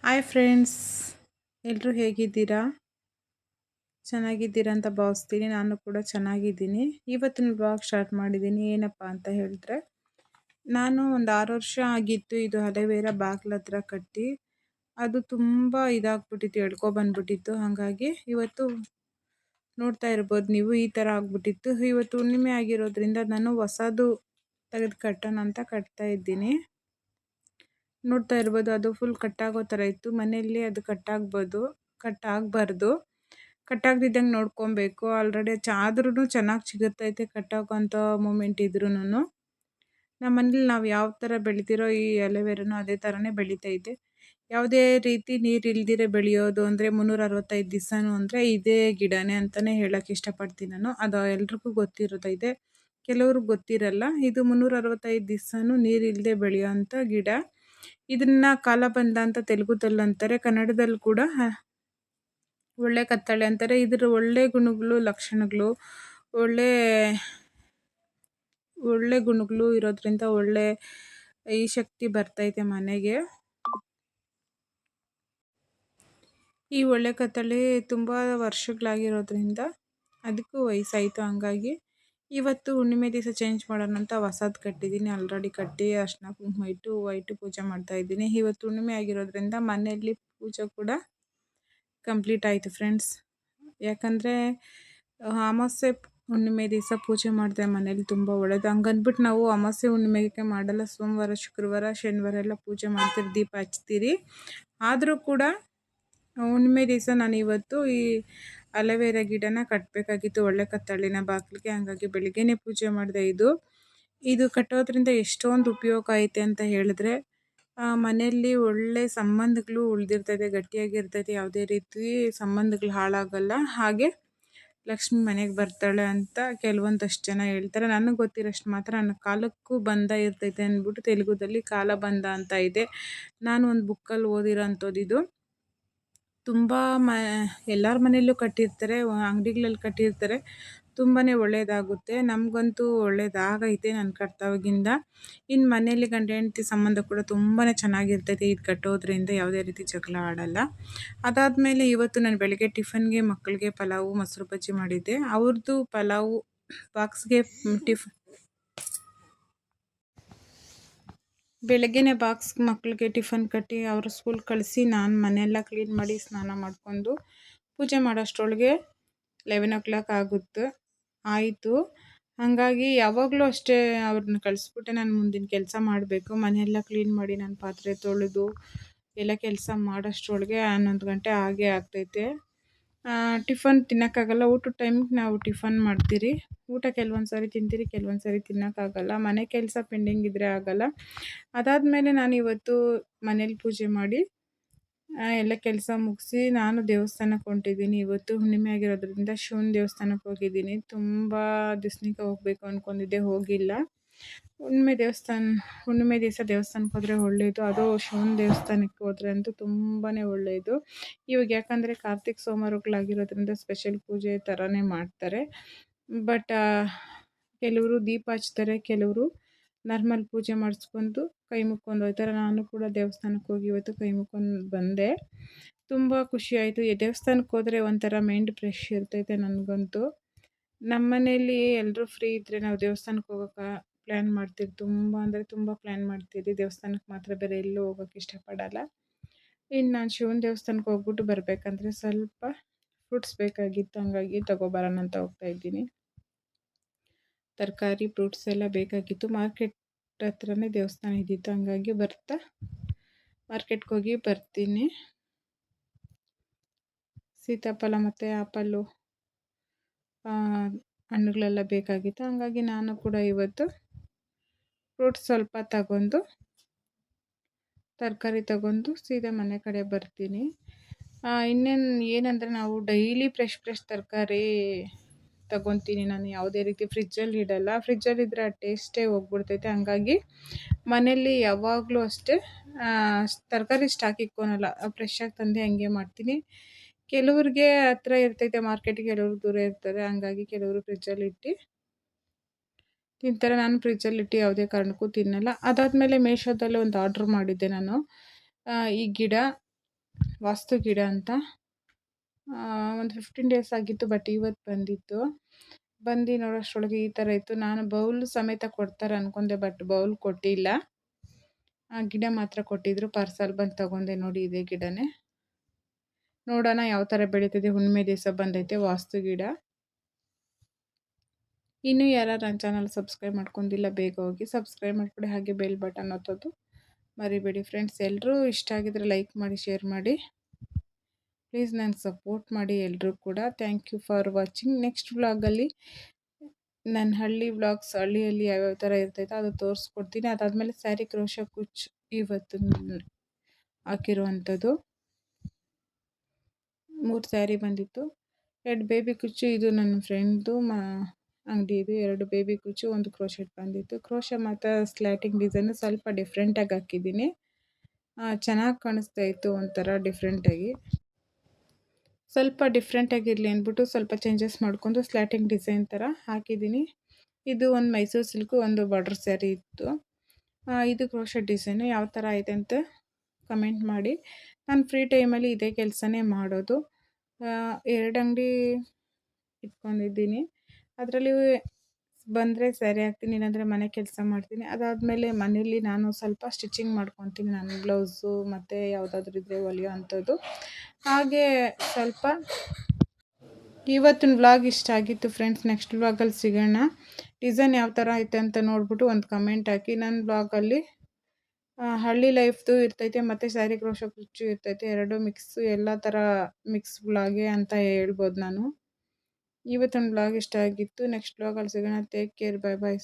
Hi friends, ಎಲ್ಲರೂ ಹೇಗಿದ್ದೀರಾ? ಚೆನ್ನಾಗಿದ್ದೀರಾ ಅಂತ ಭಾವಿಸ್ತೀನಿ. ನಾನು ಕೂಡ ಚೆನ್ನಾಗಿದ್ದೀನಿ. ಇವತ್ತಿನ ಬ್ಲಾಗ್ ಸ್ಟಾರ್ಟ್ ಮಾಡಿದ್ದೀನಿ. ಏನಪ್ಪ ಅಂತ ಹೇಳಿದ್ರೆ, ನಾನು ಒಂದು 6 ವರ್ಷ ಆಗಿತ್ತು ಇದು ಅಲೋವೆರಾ ಬಾಗ್ಲ ಹತ್ರ ಕಟ್ಟಿ. ಅದು ತುಂಬ ಇದಾಗ್ಬಿಟ್ಟಿತ್ತು, ಎಳ್ಕೊಬಂದ್ಬಿಟ್ಟಿತ್ತು. ಹಾಗಾಗಿ ಇವತ್ತು ನೋಡ್ತಾ ಇರ್ಬೋದು ನೀವು, ಈ ಥರ ಆಗ್ಬಿಟ್ಟಿತ್ತು. ಇವತ್ತು ಹುಣ್ಣಿಮೆ ಆಗಿರೋದ್ರಿಂದ ನಾನು ಹೊಸದು ತೆಗೆದು ಕಟ್ಟೋಣ ಅಂತ ಕಟ್ತಾ ಇದ್ದೀನಿ. ನೋಡ್ತಾ ಇರ್ಬೋದು, ಅದು ಫುಲ್ ಕಟ್ಟಾಗೋ ಥರ ಇತ್ತು. ಮನೆಯಲ್ಲಿ ಅದು ಕಟ್ಟಾಗಬಾರ್ದು. ಕಟ್ಟಾಗ್ದಿದ್ದಂಗೆ ನೋಡ್ಕೊಬೇಕು. ಆಲ್ರೆಡಿ ಆದ್ರೂ ಚೆನ್ನಾಗಿ ಸಿಗುತ್ತೈತೆ ಕಟ್ಟಾಗೋಂಥ ಮೂಮೆಂಟ್ ಇದ್ರೂ. ನಮ್ಮ ಮನೇಲಿ ನಾವು ಯಾವ ಥರ ಬೆಳಿತೀರೋ ಈ ಅಲೋವೆರಾನು ಅದೇ ಥರನೇ ಬೆಳೀತೈತೆ. ಯಾವುದೇ ರೀತಿ ನೀರು ಇಲ್ದಿರೆ ಬೆಳೆಯೋದು ಅಂದರೆ 365 ದಿವಸನೂ ಅಂದರೆ ಇದೇ ಗಿಡನೇ ಅಂತಲೇ ಹೇಳೋಕ್ಕೆ ಇಷ್ಟಪಡ್ತೀನಿ ನಾನು. ಅದು ಎಲ್ರಿಗೂ ಗೊತ್ತಿರೋದೈತೆ, ಕೆಲವ್ರಿಗೆ ಗೊತ್ತಿರಲ್ಲ. ಇದು 365 ದಿವಸನೂ ನೀರಿಲ್ಲದೆ ಬೆಳೆಯೋವಂಥ ಗಿಡ. ಇದನ್ನ ಕಾಲಬಂದ ಅಂತ ತೆಲುಗುದಲ್ಲಿ ಅಂತಾರೆ, ಕನ್ನಡದಲ್ಲಿ ಕೂಡ ಒಳ್ಳೆ ಕತ್ತಳೆ ಅಂತಾರೆ. ಇದರ ಒಳ್ಳೆ ಗುಣಗಳು, ಲಕ್ಷಣಗಳು, ಒಳ್ಳೆ ಒಳ್ಳೆ ಗುಣಗಳು ಇರೋದ್ರಿಂದ ಒಳ್ಳೆ ಈ ಶಕ್ತಿ ಬರ್ತೈತೆ ಮನೆಗೆ. ಈ ಒಳ್ಳೆ ಕತ್ತಳೆ ತುಂಬ ವರ್ಷಗಳಾಗಿರೋದ್ರಿಂದ ಅದಕ್ಕೂ ವಯಸ್ಸಾಯಿತು. ಹಂಗಾಗಿ ಇವತ್ತು ಹುಣ್ಣಿಮೆ ದಿವಸ ಚೇಂಜ್ ಮಾಡೋಣ ಅಂತ ಹೊಸದು ಕಟ್ಟಿದ್ದೀನಿ. ಆಲ್ರೆಡಿ ಕಟ್ಟಿ ಅರ್ಶಿನ ಕುಂಕುಮ ಇಟ್ಟು ಹೂವು ಇಟ್ಟು ಪೂಜೆ ಮಾಡ್ತಾಯಿದ್ದೀನಿ. ಇವತ್ತು ಹುಣ್ಣಿಮೆ ಆಗಿರೋದ್ರಿಂದ ಮನೆಯಲ್ಲಿ ಪೂಜೆ ಕೂಡ ಕಂಪ್ಲೀಟ್ ಆಯಿತು ಫ್ರೆಂಡ್ಸ್. ಯಾಕಂದರೆ ಅಮಾವಾಸ್ಯೆ ಹುಣ್ಣಿಮೆ ದಿವಸ ಪೂಜೆ ಮಾಡಿದ್ರೆ ಮನೇಲಿ ತುಂಬ ಒಳ್ಳೆಯದು. ಹಂಗಂದ್ಬಿಟ್ಟು ನಾವು ಅಮಾವಾಸ್ಯೆ ಹುಣ್ಣಿಮೆಗೆ ಮಾಡಲ್ಲ. ಸೋಮವಾರ, ಶುಕ್ರವಾರ, ಶನಿವಾರ ಎಲ್ಲ ಪೂಜೆ ಮಾಡ್ತೀರಿ, ದೀಪ ಹಚ್ತೀರಿ. ಆದರೂ ಕೂಡ ಹುಣ್ಣಿಮೆ ದಿವಸ ನಾನು ಇವತ್ತು ಈ ಅಲೋವೆರಾ ಗಿಡನ ಕಟ್ಟಬೇಕಾಗಿತ್ತು, ಒಳ್ಳೆ ಕತ್ತಳಿನ ಬಾಗಿಲಿಗೆ. ಹಾಗಾಗಿ ಬೆಳಿಗ್ಗೆನೇ ಪೂಜೆ ಮಾಡಿದೆ. ಇದು ಕಟ್ಟೋದ್ರಿಂದ ಎಷ್ಟೊಂದು ಉಪಯೋಗ ಐತೆ ಅಂತ ಹೇಳಿದ್ರೆ, ಮನೆಯಲ್ಲಿ ಒಳ್ಳೆ ಸಂಬಂಧಗಳು ಉಳಿದಿರ್ತೈತೆ, ಗಟ್ಟಿಯಾಗಿರ್ತೈತೆ. ಯಾವುದೇ ರೀತಿ ಸಂಬಂಧಗಳು ಹಾಳಾಗಲ್ಲ. ಹಾಗೆ ಲಕ್ಷ್ಮಿ ಮನೆಗೆ ಬರ್ತಾಳೆ ಅಂತ ಕೆಲವೊಂದಷ್ಟು ಜನ ಹೇಳ್ತಾರೆ. ನನಗೆ ಗೊತ್ತಿರೋಷ್ಟು ಮಾತ್ರ, ನನ್ನ ಕಾಲಕ್ಕೂ ಬಂಧ ಇರ್ತೈತೆ ಅಂದ್ಬಿಟ್ಟು ತೆಲುಗುದಲ್ಲಿ ಕಾಲಬಂಧ ಅಂತ ಇದೆ. ನಾನು ಒಂದು ಬುಕ್ಕಲ್ಲಿ ಓದಿರೋ ಅಂಥದ್ದು ಇದು. ತುಂಬ ಎಲ್ಲರ ಮನೆಯಲ್ಲೂ ಕಟ್ಟಿರ್ತಾರೆ, ಅಂಗಡಿಗಳಲ್ಲಿ ಕಟ್ಟಿರ್ತಾರೆ. ತುಂಬಾ ಒಳ್ಳೆಯದಾಗುತ್ತೆ. ನಮಗಂತೂ ಒಳ್ಳೇದಾಗೈತೆ ನನ್ನ ಕಟ್ಟಿದಾಗಿಂದ. ಇನ್ನು ಮನೆಯಲ್ಲಿ ಗಂಡ ಹೆಂಡತಿ ಸಂಬಂಧ ಕೂಡ ತುಂಬಾ ಚೆನ್ನಾಗಿರ್ತೈತೆ ಇದು ಕಟ್ಟೋದ್ರಿಂದ. ಯಾವುದೇ ರೀತಿ ಜಗಳ ಆಡಲ್ಲ. ಅದಾದಮೇಲೆ ಇವತ್ತು ನಾನು ಬೆಳಗ್ಗೆ ಟಿಫನ್ಗೆ ಮಕ್ಕಳಿಗೆ ಪಲಾವು, ಮೊಸರು ಬಜ್ಜಿ ಮಾಡಿದ್ದೆ. ಅವ್ರದ್ದು ಪಲಾವು ಬಾಕ್ಸ್ಗೆ ಬೆಳಗ್ಗೆನೇ ಮಕ್ಕಳಿಗೆ ಟಿಫನ್ ಕಟ್ಟಿ ಅವ್ರ ಸ್ಕೂಲ್ ಕಳಿಸಿ ನಾನು ಮನೆಯೆಲ್ಲ ಕ್ಲೀನ್ ಮಾಡಿ ಸ್ನಾನ ಮಾಡಿಕೊಂಡು ಪೂಜೆ ಮಾಡೋಷ್ಟರೊಳಗೆ 11 ಆಗುತ್ತೆ ಆಯಿತು. ಹಾಗಾಗಿ ಯಾವಾಗಲೂ ಅಷ್ಟೇ, ಅವ್ರನ್ನ ಕಳಿಸ್ಬಿಟ್ಟೆ ನಾನು ಮುಂದಿನ ಕೆಲಸ ಮಾಡಬೇಕು. ಮನೆಯೆಲ್ಲ ಕ್ಲೀನ್ ಮಾಡಿ ನಾನು ಪಾತ್ರೆ ತೊಳೆದು ಎಲ್ಲ ಕೆಲಸ ಮಾಡೋಷ್ಟರೊಳಗೆ 11 ಗಂಟೆ ಆಗೇ ಆಗ್ತೈತೆ. ಟಿಫನ್ ತಿನ್ನೋಕ್ಕಾಗಲ್ಲ. ಊಟದ ಟೈಮಿಗೆ ನಾವು ಟಿಫನ್ ಮಾಡ್ತೀರಿ. ಊಟ ಕೆಲವೊಂದು ಸಾರಿ ತಿಂತೀರಿ, ಕೆಲವೊಂದು ಸಾರಿ ತಿನ್ನೋಕ್ಕಾಗಲ್ಲ. ಮನೆ ಕೆಲಸ ಪೆಂಡಿಂಗ್ ಇದ್ದರೆ ಆಗಲ್ಲ. ಅದಾದಮೇಲೆ ನಾನು ಇವತ್ತು ಮನೇಲಿ ಪೂಜೆ ಮಾಡಿ ಎಲ್ಲ ಕೆಲಸ ಮುಗಿಸಿ ನಾನು ದೇವಸ್ಥಾನಕ್ಕೆ ಹೊಂಟಿದ್ದೀನಿ. ಇವತ್ತು ಹುಣ್ಣಿಮೆ ಆಗಿರೋದ್ರಿಂದ ಶಿವನ ದೇವಸ್ಥಾನಕ್ಕೆ ಹೋಗಿದ್ದೀನಿ. ತುಂಬ ದಿವ್ಸಕ್ಕೆ ಹೋಗಬೇಕು ಅಂದ್ಕೊಂಡಿದ್ದೆ, ಹೋಗಿಲ್ಲ. ಹುಣ್ಣಿಮೆ ದಿವಸ ದೇವಸ್ಥಾನಕ್ಕೆ ಹೋದರೆ ಒಳ್ಳೆಯದು. ಅದು ಶಿವನ ದೇವಸ್ಥಾನಕ್ಕೆ ಹೋದರೆ ಅಂತೂ ತುಂಬಾ ಒಳ್ಳೆಯದು. ಇವಾಗ ಯಾಕಂದರೆ ಕಾರ್ತಿಕ್ ಸೋಮವಾರಗಳಾಗಿರೋದ್ರಿಂದ ಸ್ಪೆಷಲ್ ಪೂಜೆ ಥರನೇ ಮಾಡ್ತಾರೆ. ಬಟ್ ಕೆಲವರು ದೀಪ ಹಚ್ತಾರೆ, ಕೆಲವರು ನಾರ್ಮಲ್ ಪೂಜೆ ಮಾಡಿಸ್ಕೊಂಡು ಕೈ ಮುಕ್ಕೊಂಡು ಹೋಗ್ತಾರೆ. ನಾನು ಕೂಡ ದೇವಸ್ಥಾನಕ್ಕೆ ಹೋಗಿ ಇವತ್ತು ಕೈ ಮುಕ್ಕೊಂಡು ಬಂದೆ. ತುಂಬ ಖುಷಿ ಆಯಿತು. ಈ ದೇವಸ್ಥಾನಕ್ಕೆ ಹೋದರೆ ಒಂಥರ ಮೈಂಡ್ ಫ್ರೆಶ್ ಇರ್ತೈತೆ ನನಗಂತೂ. ನಮ್ಮ ಮನೆಯಲ್ಲಿ ಎಲ್ಲರೂ ಫ್ರೀ ಇದ್ದರೆ ನಾವು ದೇವಸ್ಥಾನಕ್ಕೆ ಹೋಗೋಕೆ ಪ್ಲ್ಯಾನ್ ಮಾಡ್ತೀವಿ. ತುಂಬ ಅಂದರೆ ತುಂಬ ಪ್ಲ್ಯಾನ್ ಮಾಡ್ತೀವಿ. ದೇವಸ್ಥಾನಕ್ಕೆ ಮಾತ್ರ ಬೇರೆ ಎಲ್ಲೂ ಹೋಗೋಕ್ಕೆ ಇಷ್ಟಪಡಲ್ಲ. ಇನ್ನು ನಾನು ಶಿವನ ದೇವಸ್ಥಾನಕ್ಕೆ ಹೋಗ್ಬಿಟ್ಟು ಬರಬೇಕಂದ್ರೆ ಸ್ವಲ್ಪ ಫ್ರೂಟ್ಸ್ ಬೇಕಾಗಿತ್ತು, ಹಾಗಾಗಿ ತೊಗೊಬರೋಣ ಅಂತ ಹೋಗ್ತಾಯಿದ್ದೀನಿ. ತರಕಾರಿ, ಫ್ರೂಟ್ಸ್ ಎಲ್ಲ ಬೇಕಾಗಿತ್ತು. ಮಾರ್ಕೆಟ್ ಹತ್ರನೇ ದೇವಸ್ಥಾನ ಇದ್ದಿತ್ತು, ಹಾಗಾಗಿ ಮಾರ್ಕೆಟ್ಗೆ ಹೋಗಿ ಬರ್ತೀನಿ. ಸೀತಾಫಲ ಮತ್ತು ಆಪಲ್ಲು ಹಣ್ಣುಗಳೆಲ್ಲ ಬೇಕಾಗಿತ್ತು. ಹಾಗಾಗಿ ನಾನು ಕೂಡ ಇವತ್ತು ಫ್ರೂಟ್ಸ್ ಸ್ವಲ್ಪ ತಗೊಂಡು, ತರಕಾರಿ ತಗೊಂಡು ಸೀದಾ ಮನೆ ಕಡೆ ಬರ್ತೀನಿ. ಏನಂದರೆ ನಾವು ಡೈಲಿ ಫ್ರೆಶ್ ತರಕಾರಿ ತಗೊತೀನಿ ನಾನು. ಯಾವುದೇ ರೀತಿ ಫ್ರಿಜ್ಜಲ್ಲಿ ಇಡಲ್ಲ. ಫ್ರಿಜ್ಜಲ್ಲಿದ್ದರೆ ಆ ಟೇಸ್ಟೇ ಹೋಗ್ಬಿಡ್ತೈತೆ. ಹಾಗಾಗಿ ಮನೆಯಲ್ಲಿ ಯಾವಾಗಲೂ ಅಷ್ಟೇ ತರಕಾರಿ ಸ್ಟಾಕ್ ಇಟ್ಕೊಳಲ್ಲ, ಫ್ರೆಶ್ಶಾಗಿ ತಂದು ಹಂಗೆ ಮಾಡ್ತೀನಿ. ಕೆಲವ್ರಿಗೆ ಹತ್ರ ಇರ್ತೈತೆ ಮಾರ್ಕೆಟಿಗೆ, ಕೆಲವ್ರು ದೂರ ಇರ್ತಾರೆ. ಹಾಗಾಗಿ ಕೆಲವರು ಫ್ರಿಜ್ಜಲ್ಲಿ ಇಟ್ಟು ತಿಂತಾರೆ. ನಾನು ಫ್ರಿಜ್ಜಲ್ಲಿಟ್ಟು ಯಾವುದೇ ಕಾರಣಕ್ಕೂ ತಿನ್ನಲ್ಲ. ಅದಾದಮೇಲೆ ಮೀಶೋದಲ್ಲಿ ಒಂದು ಆರ್ಡ್ರ್ ಮಾಡಿದ್ದೆ ನಾನು. ಈ ಗಿಡ ವಾಸ್ತು ಗಿಡ ಅಂತ. ಒಂದು 15 ಡೇಸ್ ಆಗಿತ್ತು, ಬಟ್ ಇವತ್ತು ಬಂದಿತ್ತು. ಬಂದು ನೋಡೋಷ್ಟರೊಳಗೆ ಈ ಥರ ಇತ್ತು. ನಾನು ಬೌಲ್ ಸಮೇತ ಕೊಡ್ತಾರೆ ಅಂದ್ಕೊಂಡೆ, ಬಟ್ ಬೌಲ್ ಕೊಟ್ಟಿಲ್ಲ. ಆ ಗಿಡ ಮಾತ್ರ ಕೊಟ್ಟಿದ್ರು. ಪಾರ್ಸಲ್ ಬಂದು ತಗೊಂಡೆ. ನೋಡಿ ಇದೇ ಗಿಡನೇ. ನೋಡೋಣ ಯಾವ ಥರ ಬೆಳೀತಿದೆ. ಹುಣ್ಣಿಮೆ ದಿವಸ ಬಂದೈತೆ ವಾಸ್ತು ಗಿಡ. ಇನ್ನೂ ಯಾರು ನನ್ನ ಚಾನಲ್ ಸಬ್ಸ್ಕ್ರೈಬ್ ಮಾಡ್ಕೊಂಡಿಲ್ಲ ಬೇಗ ಹೋಗಿ ಸಬ್ಸ್ಕ್ರೈಬ್ ಮಾಡ್ಕೊಡಿ. ಹಾಗೆ ಬೆಲ್ ಬಟನ್ ಒತ್ತೋದು ಮರಿಬೇಡಿ ಫ್ರೆಂಡ್ಸ್. ಎಲ್ಲರೂ ಇಷ್ಟ ಆಗಿದ್ರೆ ಲೈಕ್ ಮಾಡಿ, ಶೇರ್ ಮಾಡಿ. ಪ್ಲೀಸ್ ನನಗೆ ಸಪೋರ್ಟ್ ಮಾಡಿ ಎಲ್ಲರೂ ಕೂಡ. Thank you for watching. Next ವ್ಲಾಗಲ್ಲಿ ನನ್ನ ಹಳ್ಳಿ ವ್ಲಾಗ್ಸ್, ಹಳ್ಳಿಯಲ್ಲಿ ಯಾವ್ಯಾವ ಥರ ಇರ್ತೈತೆ ಅದು ತೋರಿಸ್ಕೊಡ್ತೀನಿ. ಅದಾದಮೇಲೆ ಸ್ಯಾರಿ ಕ್ರೋಶ ಕುಚ್ಚು ಇವತ್ತು ಹಾಕಿರುವಂಥದ್ದು 3 ಸ್ಯಾರಿ ಬಂದಿತ್ತು. 2 ಬೇಬಿ ಕುಚ್ಚು, ಇದು ನನ್ನ ಫ್ರೆಂಡ್ದು ಅಂಗಡಿ ಇದು. 2 ಬೇಬಿ ಕುಚ್ಚು, 1 ಕ್ರೋಶೆಟ್ ಬಂದಿತ್ತು. ಕ್ರೋಶ ಮತ್ತು ಸ್ಲ್ಯಾಟಿಂಗ್ ಡಿಸೈನು ಸ್ವಲ್ಪ ಡಿಫ್ರೆಂಟಾಗಿ ಹಾಕಿದ್ದೀನಿ. ಚೆನ್ನಾಗಿ ಕಾಣಿಸ್ತಾ ಇತ್ತು, ಒಂಥರ ಡಿಫ್ರೆಂಟಾಗಿ. ಸ್ವಲ್ಪ ಡಿಫ್ರೆಂಟಾಗಿರಲಿ ಅಂದ್ಬಿಟ್ಟು ಸ್ವಲ್ಪ ಚೇಂಜಸ್ ಮಾಡ್ಕೊಂಡು ಸ್ಲ್ಯಾಟಿಂಗ್ ಡಿಸೈನ್ ಥರ ಹಾಕಿದ್ದೀನಿ. ಇದು ಒಂದು ಮೈಸೂರು ಸಿಲ್ಕು, ಒಂದು ಬಾರ್ಡರ್ ಸ್ಯಾರಿ ಇತ್ತು. ಇದು ಕ್ರೋಶೆಟ್ ಡಿಸೈನು. ಯಾವ ಥರ ಐತೆ ಅಂತ ಕಮೆಂಟ್ ಮಾಡಿ. ನಾನು ಫ್ರೀ ಟೈಮಲ್ಲಿ ಇದೇ ಕೆಲಸನೇ ಮಾಡೋದು. 2 ಅಂಗಡಿ ಇಟ್ಕೊಂಡಿದ್ದೀನಿ. ಅದರಲ್ಲಿ ಬಂದರೆ ಸ್ಯಾರಿ ಹಾಕ್ತೀನಿ, ಇಲ್ಲಾಂದರೆ ಮನೆ ಕೆಲಸ ಮಾಡ್ತೀನಿ. ಅದಾದಮೇಲೆ ಮನೇಲಿ ನಾನು ಸ್ವಲ್ಪ ಸ್ಟಿಚಿಂಗ್ ಮಾಡ್ಕೊತೀನಿ, ನನ್ನ ಬ್ಲೌಸು ಮತ್ತು ಯಾವುದಾದ್ರೂ ಇದ್ದರೆ ಹೊಲಿಯೋ ಅಂಥದ್ದು. ಹಾಗೆ ಸ್ವಲ್ಪ ಇವತ್ತಿನ ವ್ಲಾಗ್ ಇಷ್ಟ ಆಗಿತ್ತು ಫ್ರೆಂಡ್ಸ್. ನೆಕ್ಸ್ಟ್ ವ್ಲಾಗಲ್ಲಿ ಸಿಗೋಣ. ಡಿಸೈನ್ ಯಾವ ಥರ ಐತೆ ಅಂತ ನೋಡ್ಬಿಟ್ಟು ಒಂದು ಕಮೆಂಟ್ ಹಾಕಿ. ನನ್ನ ವ್ಲಾಗಲ್ಲಿ ಹಳ್ಳಿ ಲೈಫ್ದು ಇರ್ತೈತೆ ಮತ್ತು ಸ್ಯಾರಿ ಕ್ರೋಶ ಕುಚ್ಚು ಇರ್ತೈತೆ. 2 ಮಿಕ್ಸು, ಎಲ್ಲ ಥರ ಮಿಕ್ಸ್ ವ್ಲಾಗೆ ಅಂತ ಹೇಳ್ಬೋದು ನಾನು. ಇವತ್ತಿನ ವ್ಲಾಗ್ ಇಷ್ಟ ಆಗಿತ್ತು. ನೆಕ್ಸ್ಟ್ ವ್ಲಾಗಲ್ಲಿ ಸಿಗೋಣ. ಟೇಕ್ ಕೇರ್, ಬೈ ಬಾಯ್.